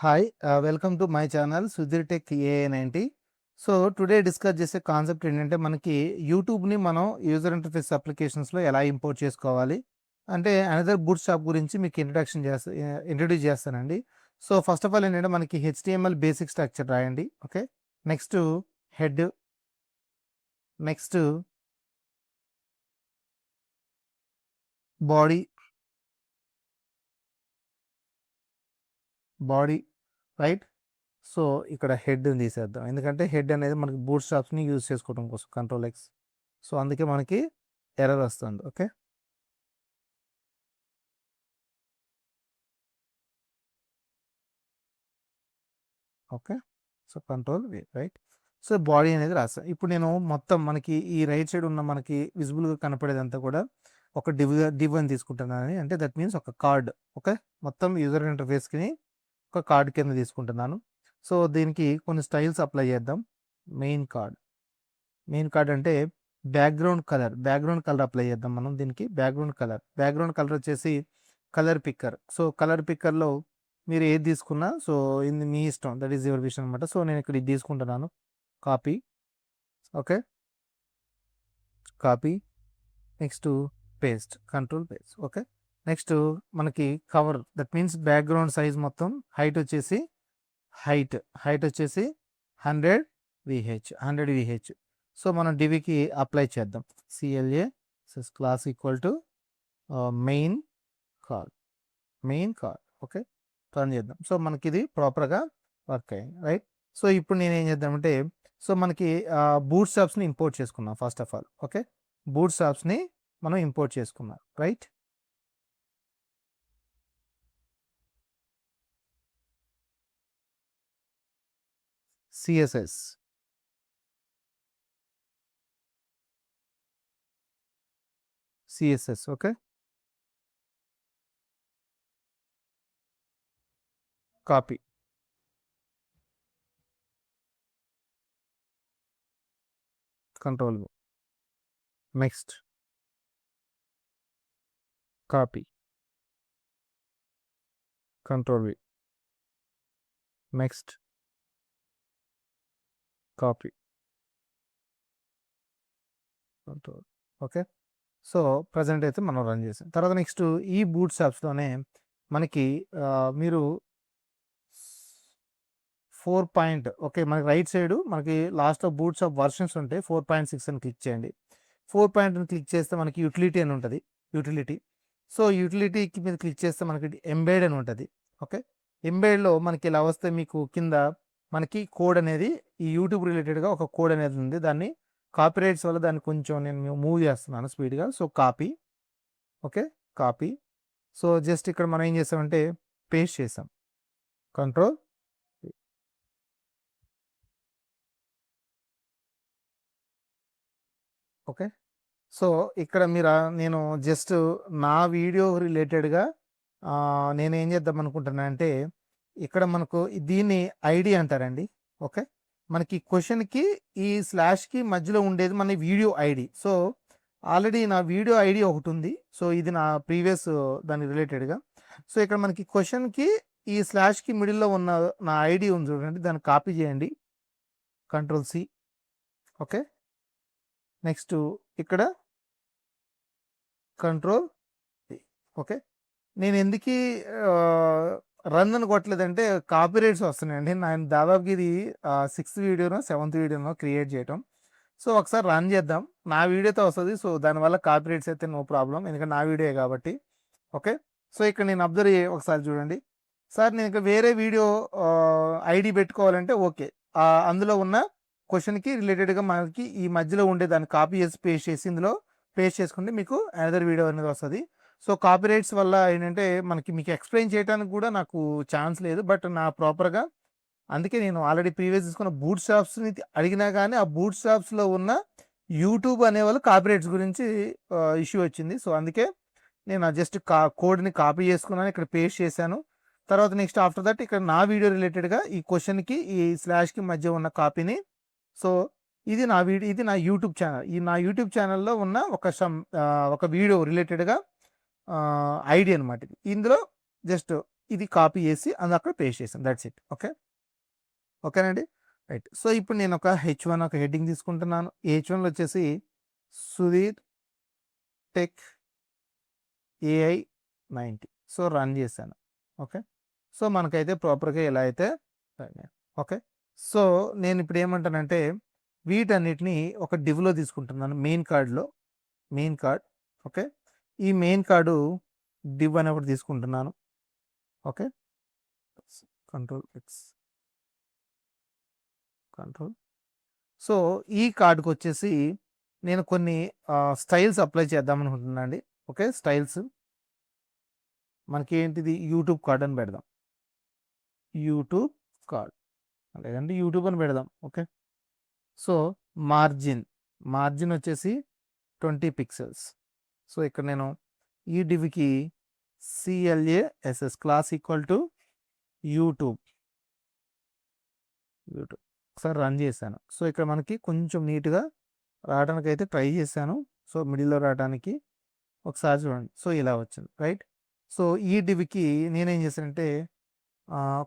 Hi, welcome to my channel Sudhir Tech AI90. So today discuss చేసే concept ఏంటంటే మనకి యూట్యూబ్ని మనం యూజర్ ఇంటర్ఫేస్ అప్లికేషన్స్లో ఎలా ఇంపోర్ట్ చేసుకోవాలి అంటే అనదర్ బూట్ స్టాప్ గురించి మీకు ఇంట్రడ్యూస్ చేస్తానండి. సో ఫస్ట్ ఆఫ్ ఆల్ ఏంటంటే మనకి HTML బేసిక్ స్ట్రక్చర్ రాయండి. Okay, next head, next body, right. So ఇక్కడ హెడ్ని తీసేద్దాం, ఎందుకంటే హెడ్ అనేది మనకి బూట్ స్టాప్స్ని యూజ్ చేసుకోవడం కోసం Ctrl+X. సో అందుకే మనకి ఎర్రర్ వస్తుంది. Okay, okay. So Ctrl+V, right. So body అనేది రాసా. ఇప్పుడు నేను మొత్తం మనకి ఈ రైట్ సైడ్ ఉన్న మనకి విజిబుల్గా కనపడేదంతా కూడా ఒక డివ్ అని తీసుకుంటున్నాను. అంటే దట్ మీన్స్ ఒక కార్డ్. ఓకే, మొత్తం యూజర్ ఇంటర్ఫేస్కి ఒక కార్డ్ కింద తీసుకుంటున్నాను. సో దీనికి కొన్ని స్టైల్స్ అప్లై చేద్దాం. మెయిన్ కార్డ్ అంటే బ్యాక్గ్రౌండ్ కలర్ అప్లై చేద్దాం మనం దీనికి. బ్యాక్గ్రౌండ్ కలర్ వచ్చేసి కలర్ పిక్కర్. సో కలర్ పిక్కర్లో మీరు ఏది తీసుకున్నా సో ఇది మీ ఇష్టం, దట్ ఈస్ యువర్ విషయం అనమాట. సో నేను ఇక్కడ ఇది తీసుకుంటున్నాను, copy. Okay, copy. Next paste, Ctrl paste. Okay, next మనకి cover, that means background size మొత్తం హైట్ వచ్చేసి 100 VH. సో మనం డివికి అప్లై చేద్దాం. CLA class equal to main card. Okay, turn చేద్దాం. సో మనకి ఇది ప్రాపర్గా వర్క్ అయ్యింది, రైట్. సో ఇప్పుడు నేను ఏం చేద్దామంటే సో మనకి బూట్ స్టాప్స్ని ఇంపోర్ట్ చేసుకున్నాం ఫస్ట్ ఆఫ్ ఆల్. ఓకే, బూట్ స్టాప్స్ని మనం ఇంపోర్ట్ చేసుకున్నాం, right. CSS, okay, copy, Ctrl+V, next copy, Ctrl+V, next copy, Ctrl. Okay, so present అయితే మనం రన్ చేసాం. తర్వాత నెక్స్ట్ ఈ బూట్ స్టాప్స్లోనే మనకి మీరు 4. ఓకే, మనకి రైట్ సైడ్ మనకి లాస్ట్లో బూట్స్ ఆఫ్ వర్షన్స్ ఉంటాయి. 4.6 అని క్లిక్ చేయండి. 4 అని క్లిక్ చేస్తే మనకి యూటిలిటీ అని ఉంటుంది. సో యూటిలిటీకి మీద క్లిక్ చేస్తే మనకి ఎంబెడ్ అని ఉంటుంది. ఓకే, ఎంబెడ్లో మనకి ఇలా వస్తే మీకు కింద మనకి కోడ్ అనేది ఈ యూట్యూబ్ రిలేటెడ్గా ఒక కోడ్ అనేది ఉంది. దాన్ని కాపీరైట్స్ వల్ల దాన్ని కొంచెం నేను మూవ్ చేస్తున్నాను స్పీడ్గా. So copy, okay, copy. So just ఇక్కడ మనం ఏం చేసామంటే పేస్ట్ చేసాం, Ctrl. ఓకే, సో ఇక్కడ నేను జస్ట్ నా వీడియో రిలేటెడ్గా నేనేం చేద్దాం అనుకుంటున్నా అంటే ఇక్కడ మనకు దీన్ని ఐడి అంటారండి. ఓకే, మనకి క్వశ్చన్కి ఈ స్లాష్కి మధ్యలో ఉండేది మన వీడియో ఐడి. సో ఆల్రెడీ నా వీడియో ఐడి ఒకటి ఉంది. సో ఇది నా ప్రీవియస్ దానికి రిలేటెడ్గా. సో ఇక్కడ మనకి క్వశ్చన్కి ఈ స్లాష్కి మిడిల్లో ఉన్న నా ఐడి ఉంది చూడండి, దాన్ని కాపీ చేయండి, Ctrl+C. ఓకే, నెక్స్ట్ ఇక్కడ Ctrl+V. ఓకే, నేను ఎందుకు రన్ అని కొట్టలేదంటే కాపీరైట్స్ వస్తున్నాయండి. నేను దాదాపుకి ఇది 6th వీడియోనో 7th వీడియోనో క్రియేట్ చేయటం. సో ఒకసారి రన్ చేద్దాం, నా వీడియోతో వస్తుంది. సో దానివల్ల కాపీరైట్స్ అయితే నో ప్రాబ్లం, ఎందుకంటే నా వీడియో కాబట్టి. ఓకే, సో ఇక్కడ నేను అబ్జర్వ్ ఒకసారి చూడండి సార్. నేను ఇక్కడ వేరే వీడియో ఐడి పెట్టుకోవాలంటే ఓకే, అందులో ఉన్న క్వశ్చన్కి రిలేటెడ్గా మనకి ఈ మధ్యలో ఉండే దాన్ని కాపీ చేసి పేస్ట్ చేసి ఇందులో పేస్ట్ చేసుకుంటే మీకు అనదర్ వీడియో అనేది వస్తుంది. సో కాపీరైట్స్ వల్ల ఏంటంటే మీకు ఎక్స్ప్లెయిన్ చేయడానికి కూడా నాకు ఛాన్స్ లేదు. బట్ నా ప్రాపర్గా అందుకే నేను ఆల్రెడీ ప్రీవియస్ తీసుకున్న బూట్ స్టాప్స్ని అడిగినా కానీ ఆ బూట్ స్టాప్స్లో ఉన్న యూట్యూబ్ అనేవాళ్ళు కాపీరైట్స్ గురించి ఇష్యూ వచ్చింది. సో అందుకే నేను జస్ట్ కోడ్ని కాపీ చేసుకున్నాను, ఇక్కడ పేస్ట్ చేశాను. తర్వాత నెక్స్ట్ ఆఫ్టర్ దట్ ఇక్కడ నా వీడియో రిలేటెడ్గా ఈ క్వశ్చన్కి ఈ స్లాష్కి మధ్య ఉన్న కాపీని, సో ఇది నా యూట్యూబ్ ఛానల్. ఈ నా యూట్యూబ్ ఛానల్లో ఉన్న ఒక వీడియో రిలేటెడ్గా ఐడి అనమాట. ఇందులో జస్ట్ ఇది కాపీ చేసి అది అక్కడ పేస్ట్ చేసాను. That's it. ఓకేనండి. రైట్. సో ఇప్పుడు నేను ఒక H1 ఒక హెడ్డింగ్ తీసుకుంటున్నాను. H1లో వచ్చేసి Sudheer tech AI 90. So run చేశాను. ఓకే. సో మనకైతే ప్రాపర్గా ఎలా అయితే ఓకే. సో నేను ఇప్పుడు ఏమంటానంటే వీటన్నిటిని ఒక డివ్లో తీసుకుంటున్నాను. Main card. ఓకే. ఈ మెయిన్ కార్డు డివ్ అని ఒకటి తీసుకుంటున్నాను. ఓకే. Ctrl+X control. సో ఈ కార్డుకి వచ్చేసి నేను కొన్ని స్టైల్స్ అప్లై చేద్దాం అనుకుంటున్నాను అండి. ఓకే. స్టైల్స్ మనకి ఏంటిది యూట్యూబ్ కార్డ్ అని పెడదాం. యూట్యూబ్ కార్డ్ లేదంటే యూట్యూబ్ అని పెడదాం. ఓకే. సో మార్జిన్ వచ్చేసి 20 పిక్సెల్స్. సో ఇక్కడ నేను ఈ డివ్కి CLASS class equal to YouTube ఒకసారి రన్ చేశాను. సో ఇక్కడ మనకి కొంచెం నీట్గా రావడానికి అయితే ట్రై చేశాను. సో మిడిల్లో రావడానికి ఒకసారి చూడండి. సో ఇలా వచ్చింది. రైట్. సో ఈ డివ్కి నేనేం చేశానంటే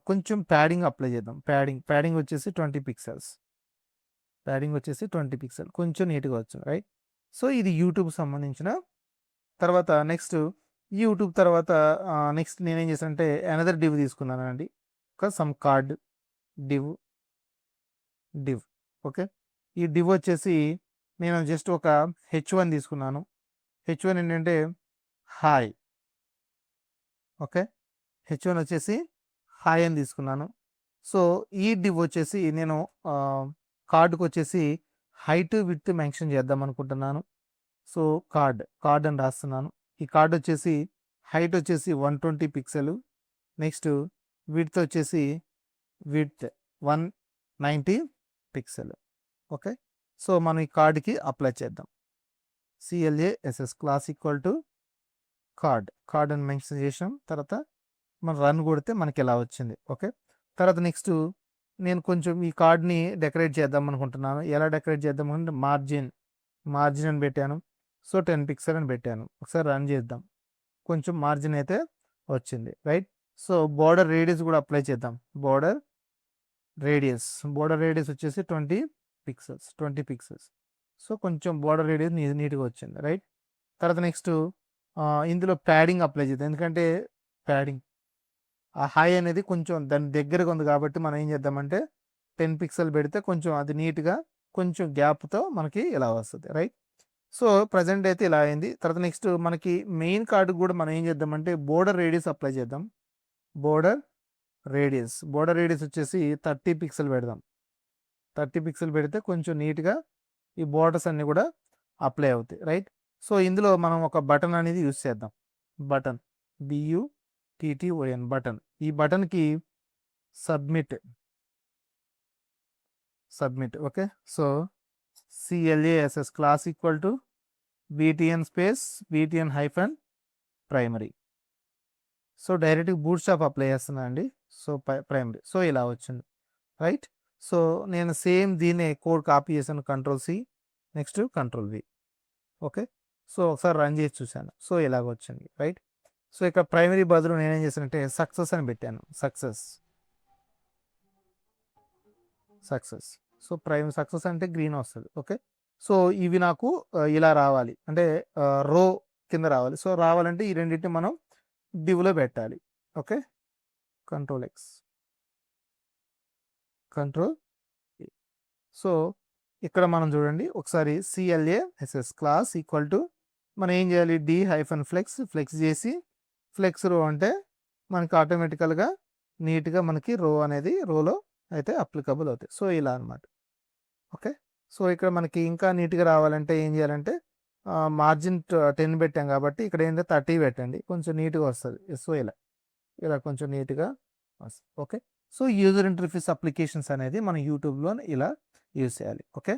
కొంచెం ప్యాడింగ్ అప్లై చేద్దాం. ప్యాడింగ్ వచ్చేసి 20 పిక్సెల్స్. కొంచెం నీట్గా వచ్చింది. రైట్. సో ఇది యూట్యూబ్ సంబంధించిన తర్వాత నెక్స్ట్ యూట్యూబ్ తర్వాత నెక్స్ట్ నేనేం చేశానంటే అనదర్ డివ్ తీసుకున్నాను అండి. ఒక సమ్ కార్డ్ డివ్. ఓకే. ఈ డివ్ వచ్చేసి నేను జస్ట్ ఒక H1 తీసుకున్నాను. H1 ఏంటంటే హాయ్. ఓకే. H1 వచ్చేసి హాయ్ అని తీసుకున్నాను. సో ఈ డివ్ వచ్చేసి నేను కార్డుకి వచ్చేసి హైట్ విడ్త్ మెన్షన్ చేద్దాం అనుకుంటున్నాను. సో కార్డ్ అని రాస్తున్నాను. ఈ కార్డ్ వచ్చేసి హైట్ వచ్చేసి 120 పిక్సెల్. నెక్స్ట్ విడ్త్ వచ్చేసి 190 పిక్సెల్. ఓకే. సో మనం ఈ కార్డ్కి అప్లై చేద్దాం. CLASS class equal to card అని మెన్షన్ చేసాం. తర్వాత మనం రన్ కొడితే మనకి ఎలా వచ్చింది. ఓకే. తర్వాత నెక్స్ట్ నేను కొంచెం ఈ కార్డ్ని డెకరేట్ చేద్దాం అనుకుంటున్నాను. ఎలా డెకరేట్ చేద్దాం అంటే మార్జిన్ అని పెట్టాను. సో 10 పిక్సెల్ అని పెట్టాను. ఒకసారి రన్ చేద్దాం. కొంచెం మార్జిన్ అయితే వచ్చింది. రైట్. సో బోర్డర్ రేడియస్ కూడా అప్లై చేద్దాం. బోర్డర్ రేడియస్ వచ్చేసి 20 పిక్సెల్స్. సో కొంచెం బోర్డర్ రేడియస్ నీట్గా వచ్చింది. రైట్. తర్వాత నెక్స్ట్ ఇందులో ప్యాడింగ్ అప్లై చేద్దాం. ఎందుకంటే ప్యాడింగ్ ఆ హై అనేది కొంచెం దాని దగ్గరగా ఉంది కాబట్టి మనం ఏం చేద్దామంటే 10 పిక్సెల్ పెడితే కొంచెం అది నీట్గా కొంచెం గ్యాప్తో మనకి ఇలా వస్తుంది. రైట్. సో ప్రజెంట్ అయితే ఇలా అయింది. తర్వాత నెక్స్ట్ మనకి మెయిన్ కార్డు కూడా మనం ఏం చేద్దామంటే బోర్డర్ రేడియస్ అప్లై చేద్దాం. బోర్డర్ రేడియస్ వచ్చేసి 30 పిక్సెల్ పెడదాం. 30 పిక్సెల్ పెడితే కొంచెం నీట్గా ఈ బోర్డర్స్ అన్నీ కూడా అప్లై అవుతాయి. రైట్. సో ఇందులో మనం ఒక బటన్ అనేది యూస్ చేద్దాం. Button BUTTON button. ఈ బటన్కి submit. Okay. So CLASS class equal to BTN primary. So డైరెక్ట్గా బూట్ స్ట్రాప్ అప్లై చేస్తున్నా అండి. So primary. సో ఇలా వచ్చింది. రైట్. సో నేను సేమ్ దీన్ని కోడ్ కాపీ చేశాను. Ctrl+C next Ctrl+V. Okay. So ఒకసారి రన్ చేసి చూశాను. సో ఇలాగ వచ్చింది. రైట్. సో ఇక్కడ ప్రైమరీ బదులు నేనేం చేశానంటే సక్సెస్ అని పెట్టాను. సక్సెస్. సో సక్సెస్ అంటే గ్రీన్ వస్తుంది. ఓకే. సో ఇవి నాకు ఇలా రావాలి అంటే రో కింద రావాలి. సో రావాలంటే ఈ రెండింటిని మనం డివ్లో పెట్టాలి. ఓకే. Ctrl+X సో ఇక్కడ మనం చూడండి ఒకసారి CLASS క్లాస్ ఈక్వల్ టు మనం ఏం చేయాలి ఫ్లెక్స్ చేసి ఫ్లెక్స్ రో అంటే మనకి ఆటోమేటికల్గా నీట్గా మనకి రోలో అయితే అప్లికబుల్ అవుతాయి. సో ఇలా అనమాట. ఓకే. సో ఇక్కడ మనకి ఇంకా నీట్గా రావాలంటే ఏం చేయాలంటే మార్జిన్ 10 పెట్టాం కాబట్టి ఇక్కడ ఏంటంటే 30 పెట్టండి. కొంచెం నీట్గా వస్తుంది. సో ఇలా కొంచెం నీట్గా వస్తుంది. Okay. So user interface applications అనేది మన యూట్యూబ్లో ఇలా యూజ్ చేయాలి. Okay.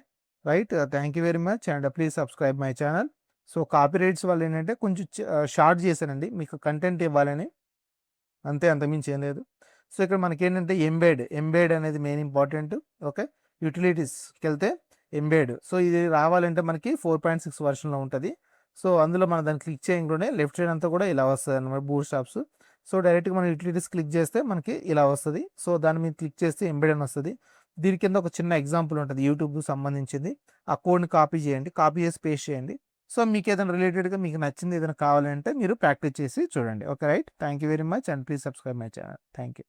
Right. Thank you very much and please subscribe my channel. So copy rights వల్ల ఏంటంటే కొంచెం షార్ట్ చేశానండి మీకు కంటెంట్ ఇవ్వాలని, అంతమించి ఏం లేదు. సో ఇక్కడ మనకి ఏంటంటే ఎంబెడ్ అనేది మెయిన్ ఇంపార్టెంట్. ఓకే. యూటిలిటీస్కి వెళ్తే ఎంబెడ్. సో ఇది రావాలంటే మనకి 4.6 వర్షన్లో ఉంటుంది. సో అందులో మనం దాన్ని క్లిక్ చేయగానే లెఫ్ట్ సైడ్ అంతా కూడా ఇలా వస్తుంది అనమాట బూట్ స్ట్రాప్స్. సో డైరెక్ట్గా మనం యూటిలిటీస్ క్లిక్ చేస్తే మనకి ఇలా వస్తుంది. సో దాని మీద క్లిక్ చేస్తే ఎంబెడ్ అని వస్తుంది. దీని కింద ఒక చిన్న ఎగ్జాంపుల్ ఉంటుంది యూట్యూబ్కి సంబంధించింది. ఆ కోడ్ని కాపీ చేయండి, కాపీ చేసి పేస్ట్ చేయండి. సో మీకు ఏదైనా రిలేటెడ్గా మీకు నచ్చింది ఏదైనా కావాలంటే మీరు ప్రాక్టీస్ చేసి చూడండి. Okay right. Thank you very much and please subscribe my channel. Thank you.